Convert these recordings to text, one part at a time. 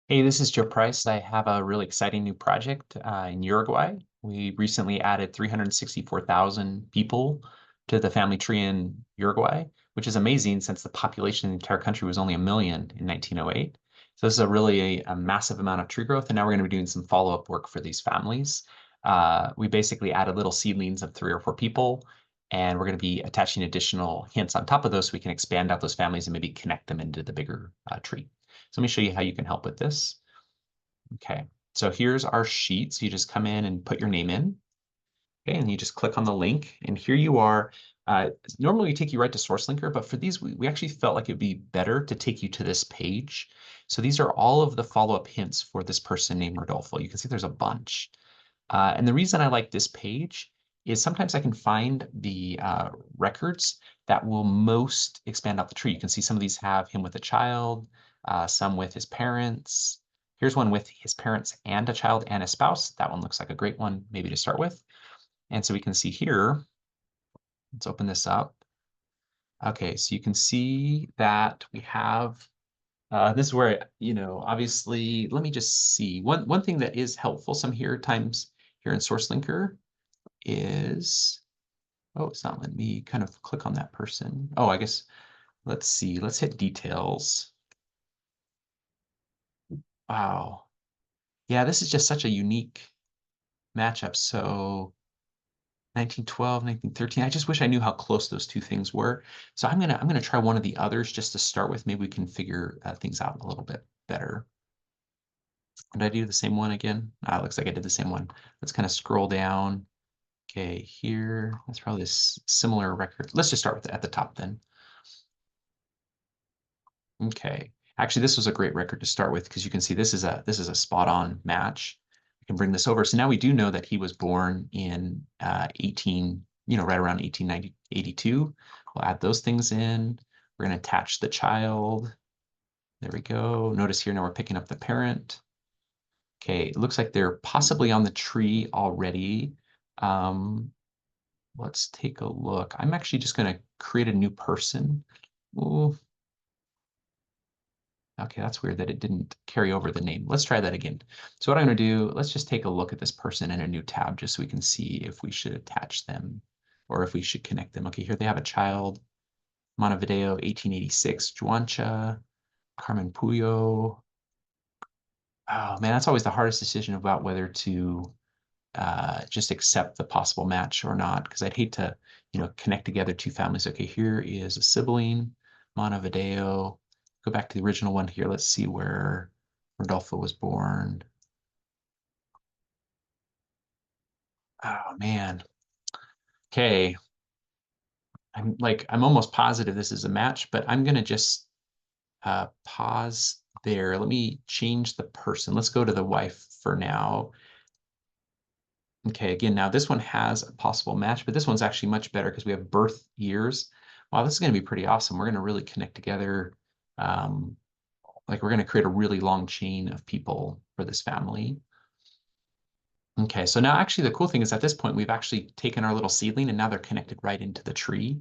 Hey, this is Joe Price. I have a really exciting new project in Uruguay. We recently added 364,000 people to the family tree in Uruguay, which is amazing since the population in the entire country was only a million in 1908. So this is a really a massive amount of tree growth, and now we're going to be doing some follow-up work for these families. We basically added little seedlings of 3 or 4 people, and we're going to be attaching additional hints on top of those so we can expand out those families and maybe connect them into the bigger tree. So let me show you how you can help with this. Okay, so here's our sheet. So you just come in and put your name in. Okay, and you just click on the link, and here you are. Normally we take you right to SourceLinker, but for these, we actually felt like it'd be better to take you to this page. So these are all of the follow-up hints for this person named Rodolfo. You can see there's a bunch. And the reason I like this page is sometimes I can find the records that will most expand out the tree. You can see some of these have him with a child, some with his parents. Here's one with his parents and a child and a spouse. That one looks like a great one maybe to start with. And so we can see here, let's open this up. Okay, so you can see that we have, this is where, obviously, let me just see. One thing that is helpful some here times here in SourceLinker is, oh, it's not letting me kind of click on that person. Oh, I guess, let's see, let's hit details. Wow. Yeah, this is just such a unique matchup. So 1912, 1913. I just wish I knew how close those two things were. So I'm gonna try one of the others just to start with. Maybe we can figure things out a little bit better. Did I do the same one again? Ah, it looks like I did the same one. Let's kind of scroll down. Okay, here, that's probably a similar record. Let's just start with at the top then. Okay. Actually, this was a great record to start with because you can see this is a spot on match. I can bring this over. So now we do know that he was born in 18, right around 1882. We'll add those things in. We're going to attach the child. There we go. Notice here now we're picking up the parent. Okay, it looks like they're possibly on the tree already. Um, let's take a look. I'm actually just going to create a new person. Ooh, okay, that's weird that it didn't carry over the name. Let's try that again. So what I'm going to do, let's just take a look at this person in a new tab just so we can see if we should attach them or if we should connect them. Okay, here they have a child, Montevideo, 1886, Juancha, Carmen Puyo. Oh man, that's always the hardest decision about whether to just accept the possible match or not, because I'd hate to, connect together two families. Okay, here is a sibling, Montevideo. Go back to the original one here. Let's see where Rodolfo was born. Oh man. Okay. I'm almost positive this is a match, but I'm gonna just pause there. Let me change the person. Let's go to the wife for now. Okay, again, now this one has a possible match, but this one's actually much better because we have birth years. Wow, this is going to be pretty awesome. We're going to really connect together. Um, like we're going to create a really long chain of people for this family. Okay, so now actually the cool thing is at this point, we've actually taken our little seedling and now they're connected right into the tree.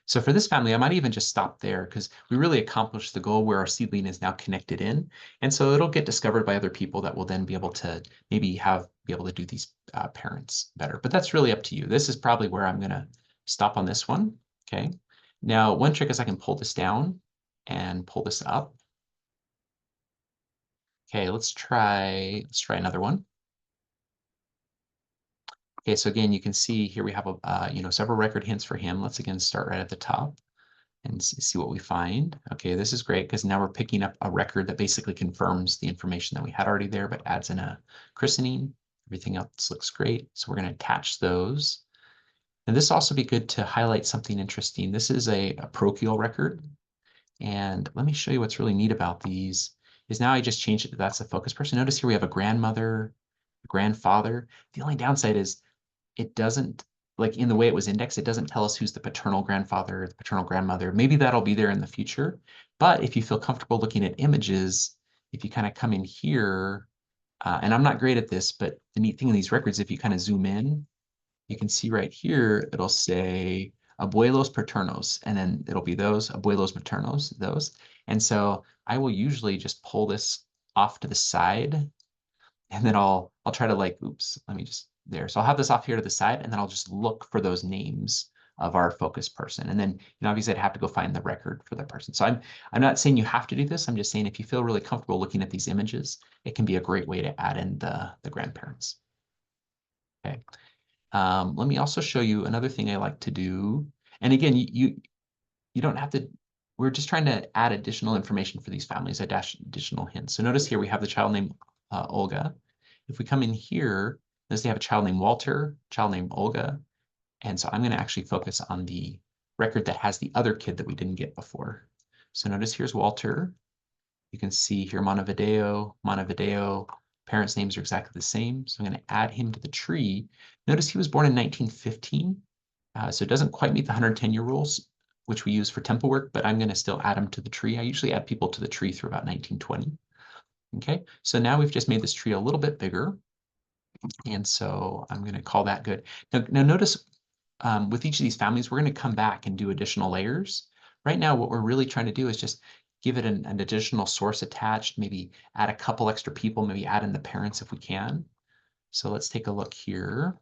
So for this family, I might even just stop there because we really accomplished the goal where our seedling is now connected in. And so it'll get discovered by other people that will then be able to maybe be able to do these parents better. But that's really up to you. This is probably where I'm going to stop on this one. Okay. Now, one trick is I can pull this down and pull this up. Okay, let's try another one. Okay, so again, you can see here we have several record hints for him. Let's again start right at the top and see what we find. Okay, this is great because now we're picking up a record that basically confirms the information that we had already there, but adds in a christening. Everything else looks great. So we're going to attach those. And this also be good to highlight something interesting. This is a parochial record. And let me show you what's really neat about these is now I just changed it to that's the focus person. Notice here we have a grandmother, a grandfather. The only downside is it doesn't, like in the way it was indexed, it doesn't tell us who's the paternal grandfather, the paternal grandmother. Maybe that'll be there in the future. But if you feel comfortable looking at images, if you kind of come in here, and I'm not great at this, but the neat thing in these records, if you kind of zoom in, you can see right here, it'll say abuelos paternos, and then it'll be those abuelos maternos, those. And so I will usually just pull this off to the side, and then I'll try to like, oops, let me just there. So I'll have this off here to the side, and then I'll just look for those names of our focus person. And then, obviously I'd have to go find the record for that person. So I'm not saying you have to do this. I'm just saying if you feel really comfortable looking at these images, it can be a great way to add in the grandparents. Okay. Let me also show you another thing I like to do. And again, you don't have to, we're just trying to add additional information for these families. I dash additional hints. So notice here we have the child named Olga. If we come in here, notice they have a child named Walter, child named Olga. And so I'm going to actually focus on the record that has the other kid that we didn't get before. So notice here's Walter. You can see here Montevideo, Montevideo. Parents' names are exactly the same. So I'm going to add him to the tree. Notice he was born in 1915. So it doesn't quite meet the 110-year rules, which we use for temple work, but I'm going to still add him to the tree. I usually add people to the tree through about 1920. Okay, so now we've just made this tree a little bit bigger. And so I'm going to call that good. Now notice with each of these families, we're going to come back and do additional layers. Right now, what we're really trying to do is just give it an additional source attached, maybe add a couple extra people, maybe add in the parents if we can. So let's take a look here.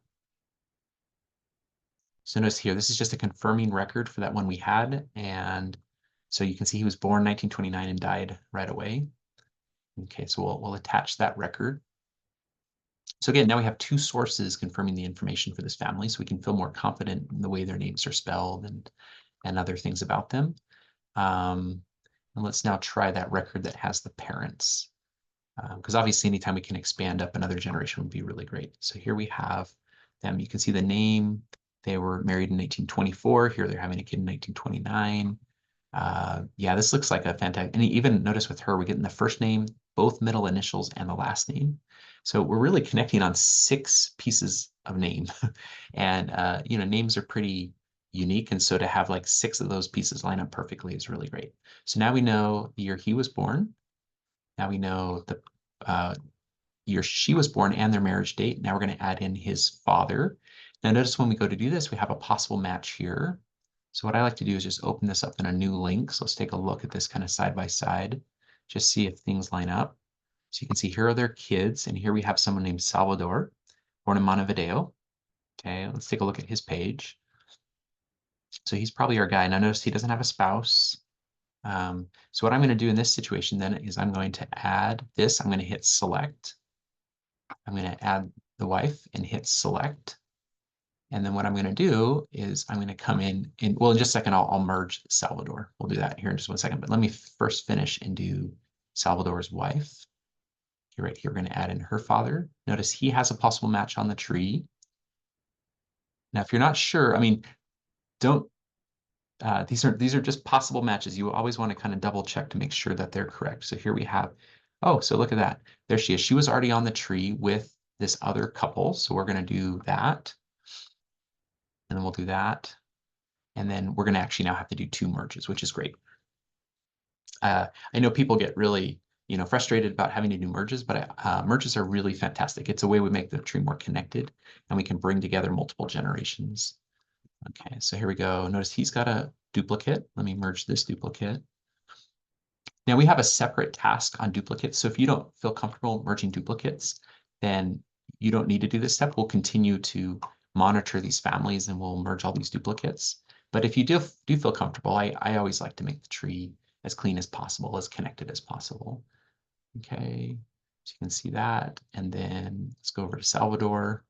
So notice here, this is just a confirming record for that one we had. And so you can see he was born 1929 and died right away. Okay, so we'll attach that record. So again, now we have two sources confirming the information for this family, so we can feel more confident in the way their names are spelled and other things about them. And let's now try that record that has the parents, because obviously anytime we can expand up another generation would be really great. So here we have them. You can see the name. They were married in 1824. Here they're having a kid in 1929. Yeah, this looks like a fantastic, and even notice with her, we're getting the first name, both middle initials, and the last name. So we're really connecting on 6 pieces of name. And names are pretty unique. And so to have like 6 of those pieces line up perfectly is really great. So now we know the year he was born. Now we know the year she was born and their marriage date. Now we're going to add in his father. Now notice when we go to do this, we have a possible match here. So what I like to do is just open this up in a new link. So let's take a look at this kind of side by side, just see if things line up. So you can see here are their kids, and here we have someone named Salvador, born in Montevideo. Okay, let's take a look at his page. So he's probably our guy. Now notice he doesn't have a spouse. So what I'm going to do in this situation then is I'm going to add this. I'm going to hit select. I'm going to add the wife and hit select. And then what I'm going to do is I'm going to come in and, well, in just a second, I'll merge Salvador. We'll do that here in just one second. But let me first finish and do Salvador's wife. Here, right here, we're going to add in her father. Notice he has a possible match on the tree. Now, if you're not sure, I mean, don't, these are just possible matches. You always want to kind of double check to make sure that they're correct. So here we have, oh, so look at that. There she is. She was already on the tree with this other couple. So we're going to do that. And then we'll do that. And then we're going to actually now have to do 2 merges, which is great. I know people get really, frustrated about having to do merges, but merges are really fantastic. It's a way we make the tree more connected, and we can bring together multiple generations. Okay, so here we go. Notice he's got a duplicate. Let me merge this duplicate. Now we have a separate task on duplicates. So if you don't feel comfortable merging duplicates, then you don't need to do this step. We'll continue to monitor these families and we'll merge all these duplicates. But if you do feel comfortable, I always like to make the tree as clean as possible, as connected as possible. Okay, so you can see that. And then let's go over to Salvador.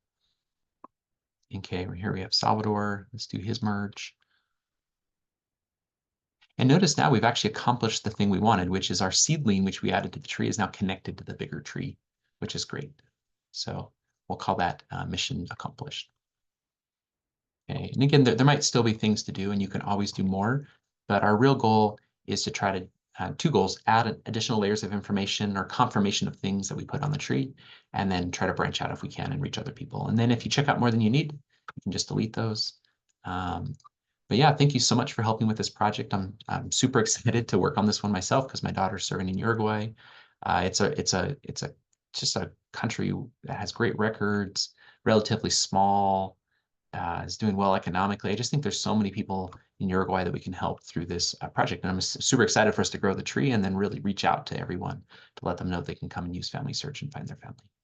Okay, here we have Salvador. Let's do his merge. And notice now we've actually accomplished the thing we wanted, which is our seedling, which we added to the tree, is now connected to the bigger tree, which is great. So we'll call that mission accomplished. Okay, and again, there might still be things to do, and you can always do more, but our real goal is to try to, 2 goals, add additional layers of information or confirmation of things that we put on the tree, and then try to branch out if we can and reach other people. And then if you check out more than you need, you can just delete those. But yeah, thank you so much for helping with this project. I'm super excited to work on this one myself because my daughter's serving in Uruguay. It's just a country that has great records, relatively small, is doing well economically. I just think there's so many people in Uruguay that we can help through this project. And I'm super excited for us to grow the tree and then really reach out to everyone to let them know they can come and use Family Search and find their family.